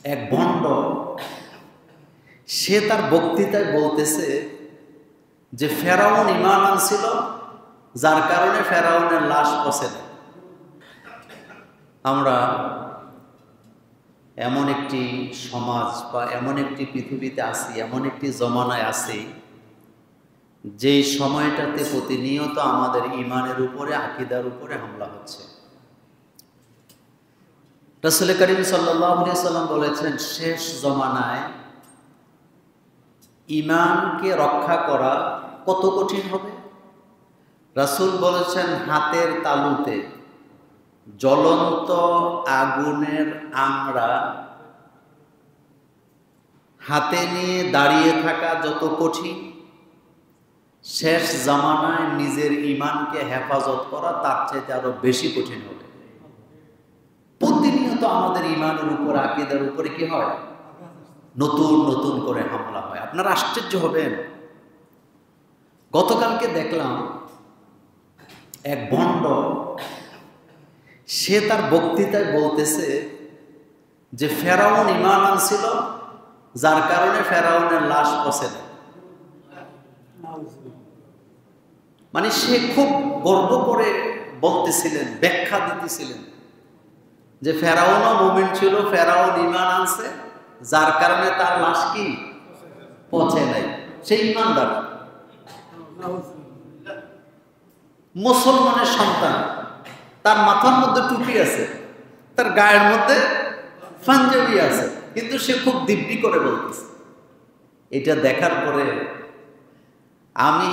এক ভণ্ড সে তার বক্তৃতায় বলতেছে যে ফেরাউন ঈমান আনছিল, যার কারণে ফেরাউনের লাশ পচে না। আমরা এমন একটি সমাজ বা এমন একটি পৃথিবীতে আছি, এমন একটি জমানায় আছি যেই সময়টাতে প্রতিনিয়ত আমাদের ঈমানের উপরে, আকীদার উপরে হামলা হচ্ছে। রাসূল করিম সাল্লাল্লাহু আলাইহি ওয়াসাল্লাম বলেছেন, শেষ জমানায় ঈমানকে রক্ষা করা কত কঠিন হবে। রাসূল বলেছেন, হাতের তালুতে জ্বলন্ত আগুনের আংড়া হাতে নিয়ে দাঁড়িয়ে থাকা যত কঠিন, শেষ জামানায় নিজের ঈমানকে হেফাজত করা তার চাইতে আরো বেশি কঠিন হবে। প্রতিনিয়ত আমাদের ঈমানের উপর, আকীদার উপরে কি হয়? নতুন নতুন করে হামলা হয়। আপনারা আশ্চর্য হবেন, গতকালকে দেখলাম এক ভণ্ড সে তার বক্তৃতায় বলতেছে যে ফেরাউন ঈমান আনছিল, যার কারণে ফেরাউনের লাশ পচে না। মানে সে খুব গর্ব করে বলতেছিলেন, ব্যাখ্যা দিতেছিলেন যে ফেরাউনও মুমিন ছিল, ফেরাউন ঈমান আনছে, যার কারণে তার লাশ কি পচে নাই। সে ঈমানদার, মুসলমানের সন্তান, তার মাথার মধ্যে টুপি আছে, তার গায়ের মধ্যে পাঞ্জাবি আছে, কিন্তু সে খুব দিব্যি করে বলতেছে। এটা দেখার পরে আমি,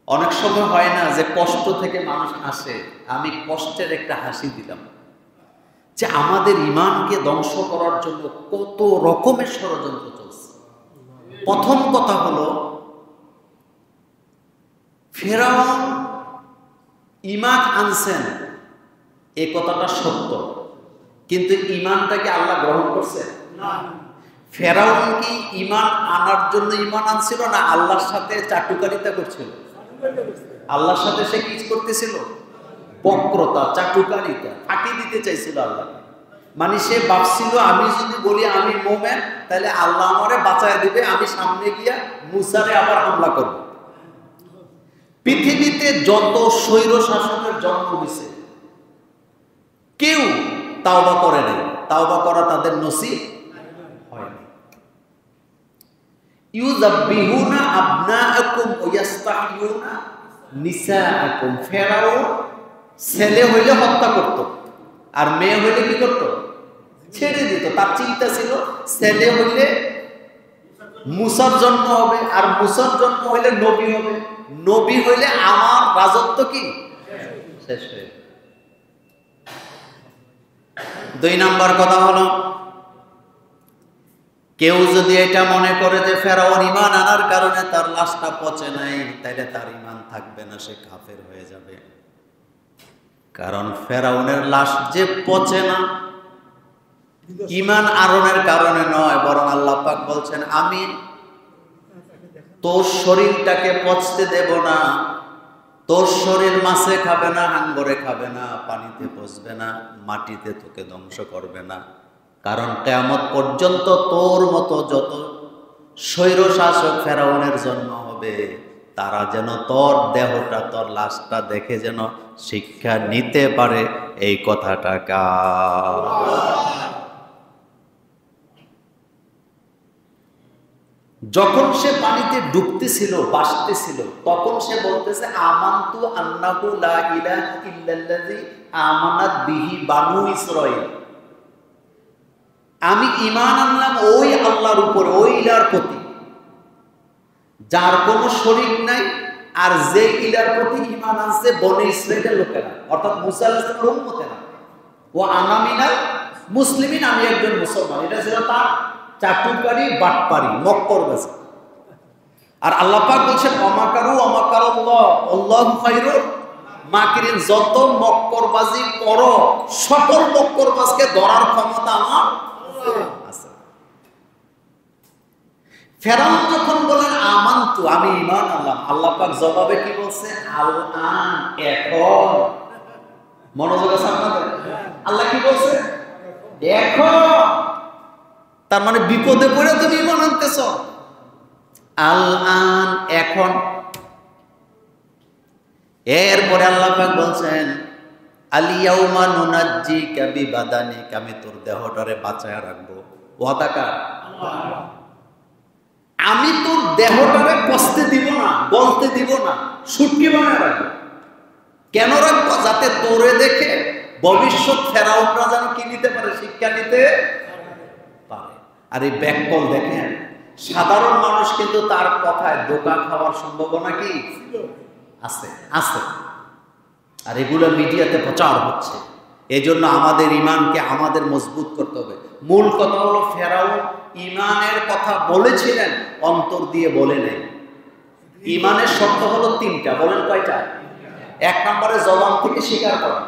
অনেক সময় হয় না যে কষ্ট থেকে মানুষ হাসে, আমি কষ্টের একটা হাসি দিলাম যে আমাদের ঈমানকে ধ্বংস করার জন্য কত রকমের ষড়যন্ত্র চলছে। প্রথম কথা হলো, ফেরাউন ঈমান আনছেন, এই কথাটা সত্য, কিন্তু ঈমানটাকে আল্লাহ গ্রহণ করছে না। ফেরাউন কি ঈমান আনার জন্য ঈমান আনছিল, না আল্লাহর সাথে চাটুকারিতা করছিল? আল্লাহর সাথে সে কি করতেছিল? বক্রতা, চাটুকারিতা, ফাঁকি দিতে চাইছিল আল্লাহ। মানে সে ভাবছিল, আমি যদি বলি আমি মোমেন, তাহলে আল্লাহ আমারে বাঁচায় দিবে, আমি সামনে গিয়া মুসারে আবার হামলা করব। পৃথিবীতে যত স্বৈর শাসনের জন্ম হয়েছে, কেউ তাওবা করে নাই, তাওবা করা তাদের নসিব হয়নি। ইউযাব্বিহুনা আবনাআকুম ওয়া ইস্তাহইয়ুনা নিসাআকুম। ফেরাউন ছেলে হইলে হত্যা করত, আর মেয়ে হইলে কি করত? ছেড়ে দিত। তার চিন্তা ছিল ছেলে হইলে মুসার জন্ম হবে, আর মুসার জন্ম হইলে নবী হবে, নবী হইলে আমার রাজত্ব কি শেষ হয়ে। 2 নাম্বার কথা হলো, কেউ যদি এটা মনে করে যে ফেরাউন ঈমান আনার কারণে তার লাশটা পচে নাই, তাইলে তার ঈমান থাকবে না, সে কাফের হয়ে যাবে। কারণ ফেরাউনের লাশ যে পচে না, ঈমান আরণের কারণে নয়, বরং আল্লাহ পাক বলছেন, আমি তোর শরীরটাকে পচতে দেব না। তোর শরীর মাছে খাবে না, হাঙ্গরে খাবে না, পানিতে পচবে না, মাটিতে তোকে ধ্বংস করবে না। কারণ কিয়ামত পর্যন্ত তোর মতো যত স্বৈর শাসক ফেরাউনের জন্ম হবে, তারা যেন তোর দেহটা, তোর লাশটা দেখে যেন শিক্ষা নিতে পারে, এই কথাটা কার? যখন সে পানিতে ডুবতেছিল, বাসতেছিল, তখন সে বলতেছে, আমানতু আন্নাহু লা ইলাহা ইল্লাল্লাযী আমানাত বিহি বানু ইসরাঈল। আমি ঈমান আনলাম ওই আল্লাহর উপরে, ওই ইলাহর প্রতি যার কোনো শরীক নাই, আর যে ইলাহর প্রতি ঈমান আনছে বনী ইসরাঈলের লোকেরা, অর্থাৎ মুসা আলাইহিস সালামের উম্মতেরা। ও আনা মিনাল মুসলিমিন, আমি একজন মুসলমান। এটা ছিল তার চাটুকারি, বাটপারি, মক্করবাজি। আর আল্লাহ পাক বলছেন, অমাকারু অমাকারাল্লাহ আল্লাহু খায়রুল মাকিরিন। যত মক্করবাজি করো, সকল মক্করবাজকে ধরার ক্ষমতা আমার আছে। ফেরাউন যখন বলেন আমানতু, আমি ঈমান আনলাম, আল্লাহ পাক জবাবে কি বলছে? আল আন, এখন। মনোযোগ আছে আপনাদের? আল্লাহ কি বলছে? এখন তার মানে বিপদে পড়ে তুমি ঈমান আনতেছ। আল আন, এখন। এরপরে আল্লাহ পাক বলছেন আলিয়াউমা নুনাজ্জিকা বিবাদানিকা, আমি তোর দেহটারে বাঁচায় রাখবো। ওয়াদাকা, আমি তোর দেহটারে কষ্টে দিব না, বলতে দিব না, সুটকি বানায় রাখবো। কেন রাখবো? যাতে তোরে দেখে ভবিষ্যৎ ফেরাউনরা যেন কি নিতে পারে, শিক্ষা নিতে পারে। আর এই ব্যাককল দেখেন, সাধারণ মানুষ কিন্তু তার কথায় ধোঁকা খাওয়ার সম্ভাবনা কি আছে? আছে। আর এগুলো মিডিয়াতে প্রচার হচ্ছে। এই জন্য আমাদের ইমানকে আমাদের মজবুত করতে হবে। মূল কথা হলো ফেরাউন ইমানের কথা বলেছিলেন, অন্তর দিয়ে বলে নেই। ইমানের শর্ত হলো তিনটা, বলেন কয়টা? 1 নম্বরে জবান থেকে স্বীকার করা,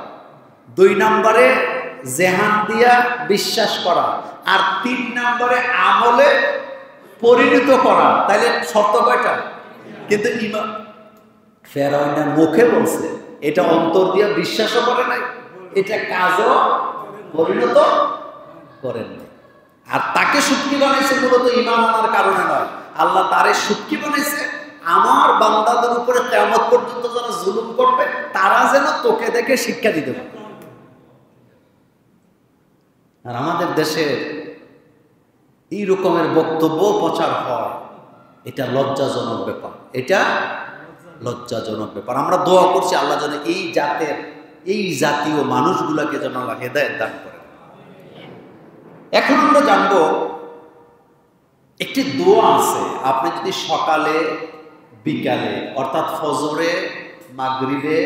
2 নম্বরে জেহান দিয়া বিশ্বাস করা, আর 3 নম্বরে আমলে পরিণত করা। তাইলে শর্ত কয়টা? কিন্তু ইমান ফেরাউন মুখে বলছে, এটা অন্তর দিয়ে বিশ্বাসও করে নাই, এটা কাজও পরিণত করেন নাই। আর তাকে সুটকি বানাইছে মূলত ইমান আনার কারণে নয়। আল্লাহ তারে সুটকি বানাইছে আমার বান্দাদের উপরে কিয়ামত পর্যন্ত যারা জুলুম করবে তারা যেন তোকে দেখে শিক্ষা দিতে পারে। আর আমাদের দেশে এই রকমের বক্তব্য প্রচার হয়, এটা লজ্জাজনক ব্যাপার। এটা লজ্জাজনক ব্যাপার। আমরা দোয়া করছি আল্লাহ যেন এই জাতের, এই জাতীয় মানুষগুলাকে যেন আল্লাহ হেদায়েত দান করে। এখন আমরা জানবো একটি দোয়া আছে, আপনি যদি সকালে বিকালে অর্থাৎ ফজরে মাগরিবে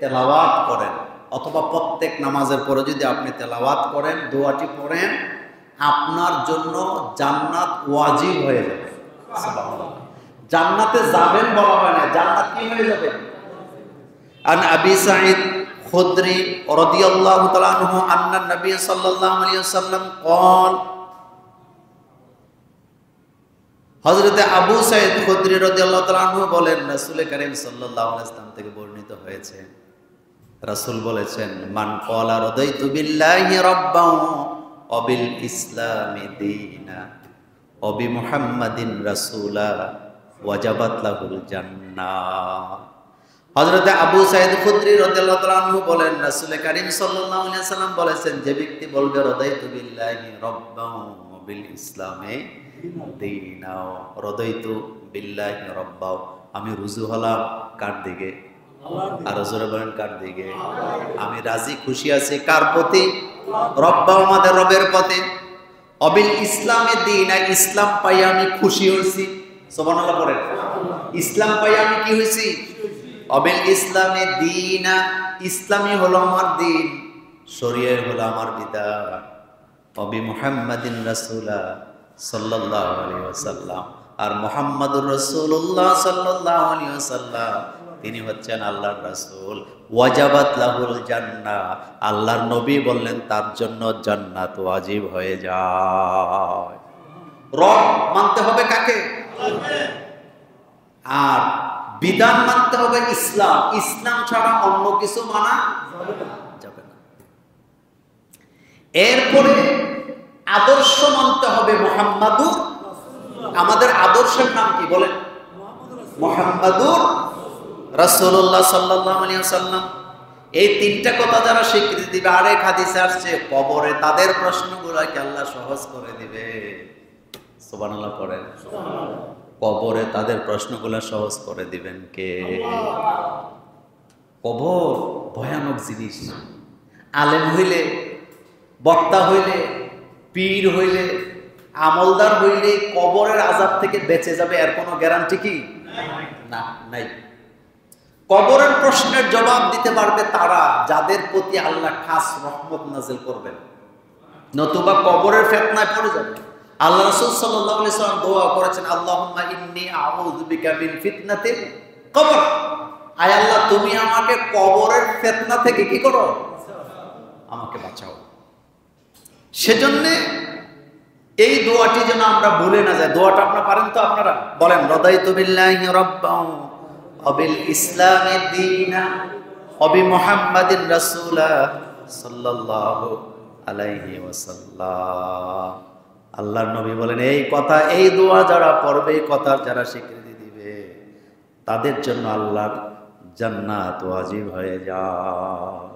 তেলাওয়াত করেন, অথবা প্রত্যেক নামাজের পরে যদি আপনি তেলাওয়াত করেন, দোয়াটি পড়েন, আপনার জন্য জান্নাত ওয়াজিব হয়ে যাবে। জান্নাতে যাবেন বলা হয় না, জান্নাত কি হয়ে যাবে? আন আবি সাঈদ খুদরি রাদিয়াল্লাহু তাআলা আনহু আন্না নবী সাল্লাল্লাহু আলাইহি ওয়াসাল্লাম قال, হযরত আবু সাঈদ খুদরি রাদিয়াল্লাহু তাআলা আনহু বলেন, রাসূল কারীম সাল্লাল্লাহু আলাইহি ওয়াসাল্লাম থেকে বর্ণিত হয়েছে, রাসূল বলেছেন, মান ক্বালা রাদাইতু বিল্লাহি রাব্বান ওয়া বিল ইসলামি দীনা ওয়া বি মুহাম্মাদিন রাসূলা ওয়াজাবাত লাহুল জান্নাহ। হযরত আবু সাঈদ খুদরি রাদিয়াল্লাহু তাআলা আনহু বলেন, রাসূল কারীম সাল্লাল্লাহু আলাইহি ওয়াসাল্লাম বলেছেন, যে ব্যক্তি বলবে রাদাইতু বিল্লাহি রাব্বান ওয়া বিল ইসলামি দীনা, রাদাইতু বিল্লাহি রাব্বান, আমি রুজু হলাম কার দিকে? আর জোরে বলেন কার দিকে? আমি রাজি খুশি আছি কার প্রতি? রব্বা, আমাদের রবের প্রতি। অবিল ইসলামে দীনা, ইসলাম পাই আমি খুশি হইছি। সুবহানাল্লাহ পড়েন। ইসলাম পাই আমি কি হইছি? অবিল ইসলামে দীনা, ইসলামই হলো আমার দিন, শরীয়ত হলো আমার বিধান। অবি মুহাম্মাদিন রাসূলা সাল্লাল্লাহু আলাইহি ওয়াসাল্লাম, আর মুহাম্মাদুর রাসূলুল্লাহ সাল্লাল্লাহু আলাইহি ওয়াসাল্লাম তিনি হচ্ছেন আল্লাহর রাসূল। ওয়াজাবাত লাহুল জান্নাহ, আল্লাহর নবী বললেন তার জন্য জান্নাত ওয়াজিব হয়ে যায়। রব মানতে হবে কাকে? আর বিধান মানতে হবে ইসলাম। ইসলাম ছাড়া অন্য কিছু মানা যাবে না। এরপরে আদর্শ মানতে হবে মুহাম্মাদুর। আমাদের আদর্শের নাম কি বলেন? মুহাম্মাদুর রাসূলুল্লাহ সাল্লাল্লাহু আলাইহি ওয়াসাল্লাম। এই 3টা কথা যারা স্বীকৃতি দিবে, আরেক হাদিসে আসছে কবরে তাদের প্রশ্নগুলোকে আল্লাহ সহজ করে দিবে। সুবহানাল্লাহ পড়েন। কবরে তাদের প্রশ্নগুলো সহজ করে দিবেন কে? কবর ভয়ানক জিনিস। আলেম হইলে, বক্তা হইলে, পীর হইলে, আমলদার হইলে কবরের আযাব থেকে বেঁচে যাবে এর কোনো গ্যারান্টি কি? না, নাই। কবরের প্রশ্নের জবাব দিতে পারবে তারা যাদের প্রতি আল্লাহ খাস রহমত নাযিল করবেন, নতুবা কবরের ফিতনায় পড়ে যাবে। আল্লাহ রাসূল সাল্লাল্লাহু আলাইহি ওয়াসাল্লাম দোয়া করেছেন, আল্লাহুম্মা ইন্নী আউযু বিকা মিন ফিতনাতিল কবর, আয় আল্লাহ তুমি আমাকে কবরের ফিতনা থেকে কি করো? আমাকে বাঁচাও। সেজন্য এই দোয়াটি যেন আমরা ভুলে না যাই। দোয়াটা আপনারা পারেন তো? আপনারা বলেন, রাদাইতু বিল্লাহি রাব্বান ওয়া বিল ইসলামি দীনা ওয়া বি মুহাম্মাদিন রাসূলা সাল্লাল্লাহু আলাইহি ওয়াসাল্লাম। আল্লাহর নবী বলেন এই কথা, এই দোয়া যারা পড়বে, এই কথার যারা স্বীকৃতি দিবে, তাদের জন্য আল্লাহর জান্নাত ওয়াজিব হয়ে যায়।